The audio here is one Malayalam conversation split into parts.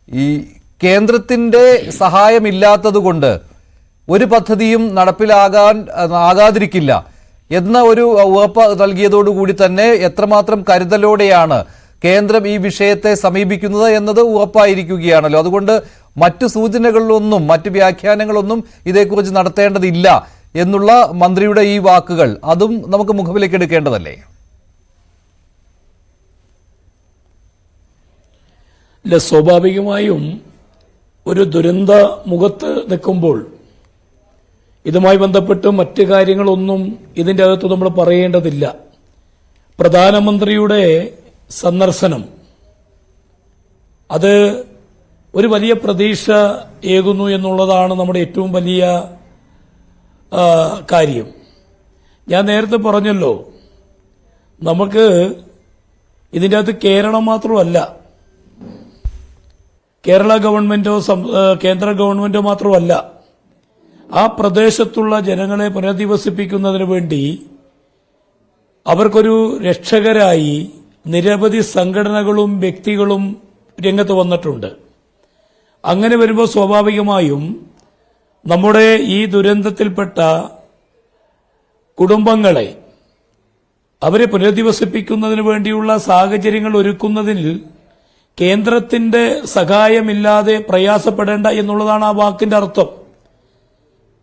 ഈ കേന്ദ്രത്തിന്റെ സഹായമില്ലാത്തതുകൊണ്ട് ഒരു പദ്ധതിയും നടപ്പിലാകാതിരിക്കില്ല എന്ന ഒരു ഉറപ്പ് നൽകിയതോടുകൂടി തന്നെ എത്രമാത്രം കരുതലോടെയാണ് കേന്ദ്രം ഈ വിഷയത്തെ സമീപിക്കുന്നത് എന്നത് ഉറപ്പായിരിക്കുകയാണല്ലോ. അതുകൊണ്ട് മറ്റു സൂചനകളിലൊന്നും മറ്റു വ്യാഖ്യാനങ്ങളൊന്നും ഇതേക്കുറിച്ച് നടത്തേണ്ടതില്ല എന്നുള്ള മന്ത്രിയുടെ ഈ വാക്കുകൾ അതും നമുക്ക് മുഖവിലേക്ക് എടുക്കേണ്ടതല്ലേ? സ്വാഭാവികമായും ഒരു ദുരന്ത മുഖത്ത് നിൽക്കുമ്പോൾ ഇതുമായി ബന്ധപ്പെട്ട് മറ്റു കാര്യങ്ങളൊന്നും ഇതിൻ്റെ അകത്ത് നമ്മൾ പറയേണ്ടതില്ല. പ്രധാനമന്ത്രിയുടെ സന്ദർശനം അത് ഒരു വലിയ പ്രതീക്ഷ ഏകുന്നു എന്നുള്ളതാണ് നമ്മുടെ ഏറ്റവും വലിയ കാര്യം. ഞാൻ നേരത്തെ പറഞ്ഞല്ലോ, നമുക്ക് ഇതിൻ്റെ അകത്ത് കേരളം മാത്രമല്ല, കേരള ഗവൺമെന്റോ കേന്ദ്ര ഗവൺമെന്റോ മാത്രമല്ല, ആ പ്രദേശത്തുള്ള ജനങ്ങളെ പുനരധിവസിപ്പിക്കുന്നതിന് വേണ്ടി അവർക്കൊരു രക്ഷകരായി നിരവധി സംഘടനകളും വ്യക്തികളും രംഗത്ത് വന്നിട്ടുണ്ട്. അങ്ങനെ വരുമ്പോൾ സ്വാഭാവികമായും നമ്മുടെ ഈ ദുരന്തത്തിൽപ്പെട്ട കുടുംബങ്ങളെ അവരെ പുനരധിവസിപ്പിക്കുന്നതിന് വേണ്ടിയുള്ള സാഹചര്യങ്ങൾ ഒരുക്കുന്നതിൽ കേന്ദ്രത്തിന്റെ സഹായമില്ലാതെ പ്രയാസപ്പെടേണ്ട എന്നുള്ളതാണ് ആ വാക്കിന്റെ അർത്ഥം.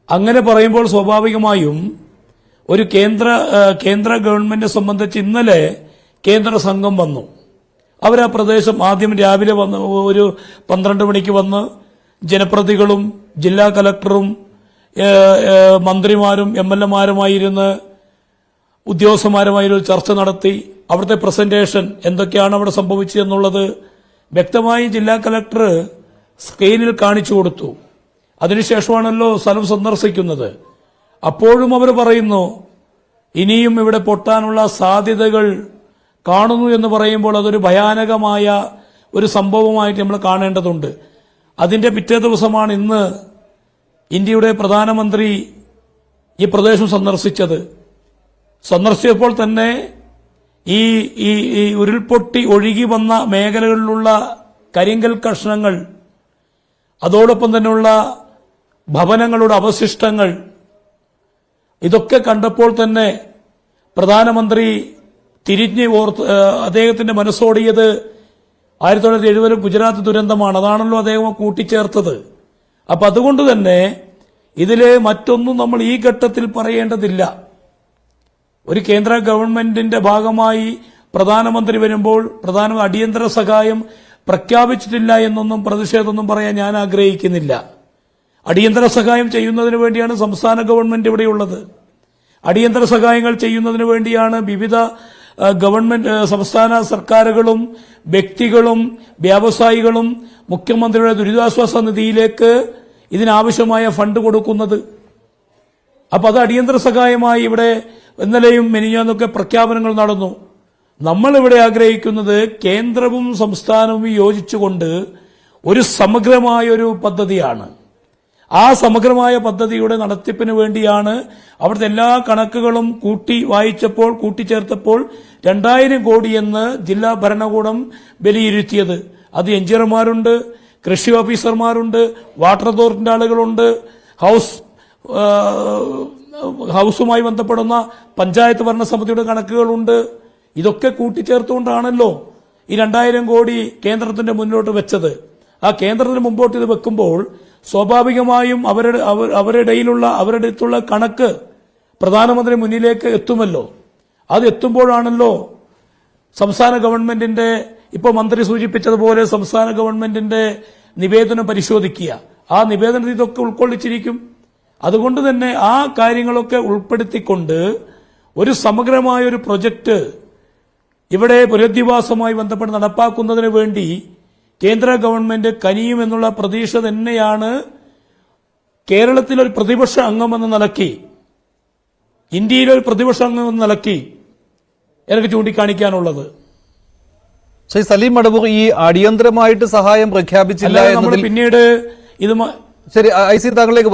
അങ്ങനെ പറയുമ്പോൾ സ്വാഭാവികമായും ഒരു കേന്ദ്ര ഗവൺമെന്റിനെ സംബന്ധിച്ച് ഇന്നലെ കേന്ദ്ര സംഘം വന്നു. അവർ ആ പ്രദേശം ആദ്യം രാവിലെ വന്ന് ഒരു 12 മണിക്ക് വന്ന് ജനപ്രതിനിധികളും ജില്ലാ കലക്ടറും മന്ത്രിമാരും MLA-മാരുമായിരുന്ന് ഉദ്യോഗസ്ഥന്മാരുമായി ഒരു ചർച്ച നടത്തി. അവിടുത്തെ പ്രസന്റേഷൻ എന്തൊക്കെയാണ് അവിടെ സംഭവിച്ചതെന്നുള്ളത് വ്യക്തമായി ജില്ലാ കലക്ടർ സ്ക്രീനിൽ കാണിച്ചു കൊടുത്തു. അതിനുശേഷമാണല്ലോ സ്ഥലം സന്ദർശിക്കുന്നത്. അപ്പോഴും അവർ പറയുന്നു ഇനിയും ഇവിടെ പൊട്ടാനുള്ള സാധ്യതകൾ കാണുന്നു എന്ന് പറയുമ്പോൾ അതൊരു ഭയാനകമായ ഒരു സംഭവമായിട്ട് നമ്മൾ കാണേണ്ടതുണ്ട്. അതിന്റെ പിറ്റേ ദിവസമാണ് ഇന്ന് ഇന്ത്യയുടെ പ്രധാനമന്ത്രി ഈ പ്രദേശം സന്ദർശിച്ചപ്പോൾ തന്നെ ഈ ഉരുൾപൊട്ടി ഒഴുകി വന്ന മേഖലകളിലുള്ള കരിങ്കൽ കഷ്ണങ്ങൾ, അതോടൊപ്പം തന്നെയുള്ള ഭവനങ്ങളുടെ അവശിഷ്ടങ്ങൾ, ഇതൊക്കെ കണ്ടപ്പോൾ തന്നെ പ്രധാനമന്ത്രി തിരിഞ്ഞ് അദ്ദേഹത്തിന്റെ മനസ്സോടിയത് 1970 ഗുജറാത്ത് ദുരന്തമാണ്. അതാണല്ലോ അദ്ദേഹം കൂട്ടിച്ചേർത്തത്. അപ്പൊ അതുകൊണ്ട് തന്നെ ഇതിലെ മറ്റൊന്നും നമ്മൾ ഈ ഘട്ടത്തിൽ പറയേണ്ടതില്ല. ഒരു കേന്ദ്ര ഗവൺമെന്റിന്റെ ഭാഗമായി പ്രധാനമന്ത്രി വരുമ്പോൾ പ്രധാനമന്ത്രി അടിയന്തര സഹായം പ്രഖ്യാപിച്ചിട്ടില്ല എന്നൊന്നും പ്രതിഷേധമൊന്നും പറയാൻ ഞാൻ ആഗ്രഹിക്കുന്നില്ല. അടിയന്തര സഹായം ചെയ്യുന്നതിന് വേണ്ടിയാണ് സംസ്ഥാന ഗവൺമെന്റ് ഇവിടെയുള്ളത്. അടിയന്തര സഹായങ്ങൾ ചെയ്യുന്നതിന് വേണ്ടിയാണ് വിവിധ ഗവൺമെന്റ് സംസ്ഥാന സർക്കാരുകളും വ്യക്തികളും വ്യവസായികളും മുഖ്യമന്ത്രിയുടെ ദുരിതാശ്വാസ നിധിയിലേക്ക് ഇതിനാവശ്യമായ ഫണ്ട് കൊടുക്കുന്നത്. അപ്പൊ അത് അടിയന്തര സഹായമായി ഇവിടെ ഇന്നലെയും മെനിഞ്ഞാന്നൊക്കെ പ്രഖ്യാപനങ്ങൾ നടന്നു. നമ്മളിവിടെ ആഗ്രഹിക്കുന്നത് കേന്ദ്രവും സംസ്ഥാനവും യോജിച്ചുകൊണ്ട് ഒരു സമഗ്രമായ ഒരു പദ്ധതിയാണ്. ആ സമഗ്രമായ പദ്ധതിയുടെ നടത്തിപ്പിന് വേണ്ടിയാണ് അവിടുത്തെ എല്ലാ കണക്കുകളും കൂട്ടിച്ചേർത്തപ്പോൾ 2000 കോടിയെന്ന് ജില്ലാ ഭരണകൂടം വിലയിരുത്തിയത്. അത് എഞ്ചിനീയർമാരുണ്ട്, കൃഷി ഓഫീസർമാരുണ്ട്, വാട്ടർ അതോറിറ്റിന്റെ ആളുകളുണ്ട്, ഹൌസുമായി ബന്ധപ്പെടുന്ന പഞ്ചായത്ത് ഭരണസമിതിയുടെ കണക്കുകളുണ്ട്. ഇതൊക്കെ കൂട്ടിച്ചേർത്തുകൊണ്ടാണല്ലോ ഈ 2000 കോടി കേന്ദ്രത്തിന്റെ മുന്നോട്ട് വെച്ചത്. ആ കേന്ദ്രത്തിന് മുമ്പോട്ട് ഇത് വെക്കുമ്പോൾ സ്വാഭാവികമായും അവരുടെ അടുത്തുള്ള കണക്ക് പ്രധാനമന്ത്രി മുന്നിലേക്ക് എത്തുമല്ലോ. അത് എത്തുമ്പോഴാണല്ലോ സംസ്ഥാന ഗവൺമെന്റിന്റെ, ഇപ്പോൾ മന്ത്രി സൂചിപ്പിച്ചതുപോലെ സംസ്ഥാന ഗവൺമെന്റിന്റെ നിവേദനം പരിശോധിക്കുക. ആ നിവേദനത്തിൽ ഇതൊക്കെ ഉൾക്കൊള്ളിച്ചിരിക്കും. അതുകൊണ്ട് തന്നെ ആ കാര്യങ്ങളൊക്കെ ഉൾപ്പെടുത്തിക്കൊണ്ട് ഒരു സമഗ്രമായ ഒരു പ്രൊജക്ട് ഇവിടെ പുനരധിവാസവുമായി ബന്ധപ്പെട്ട് നടപ്പാക്കുന്നതിന് വേണ്ടി കേന്ദ്ര ഗവൺമെന്റ് കനിയുമെന്നുള്ള പ്രതീക്ഷ തന്നെയാണ് കേരളത്തിലൊരു പ്രതിപക്ഷ അംഗമെന്ന നിലയ്ക്ക്, ഇന്ത്യയിലൊരു പ്രതിപക്ഷ അംഗമെന്ന നിലയ്ക്ക് എനിക്ക് ചൂണ്ടിക്കാണിക്കാനുള്ളത്. ശ്രീ സലീം മടവൂർ, ഈ അടിയന്തരമായിട്ട് സഹായം പ്രഖ്യാപിച്ചില്ല എന്നതിൽ പിന്നീട് ഇത് ശരി, ഐസി താങ്കളിലേക്ക്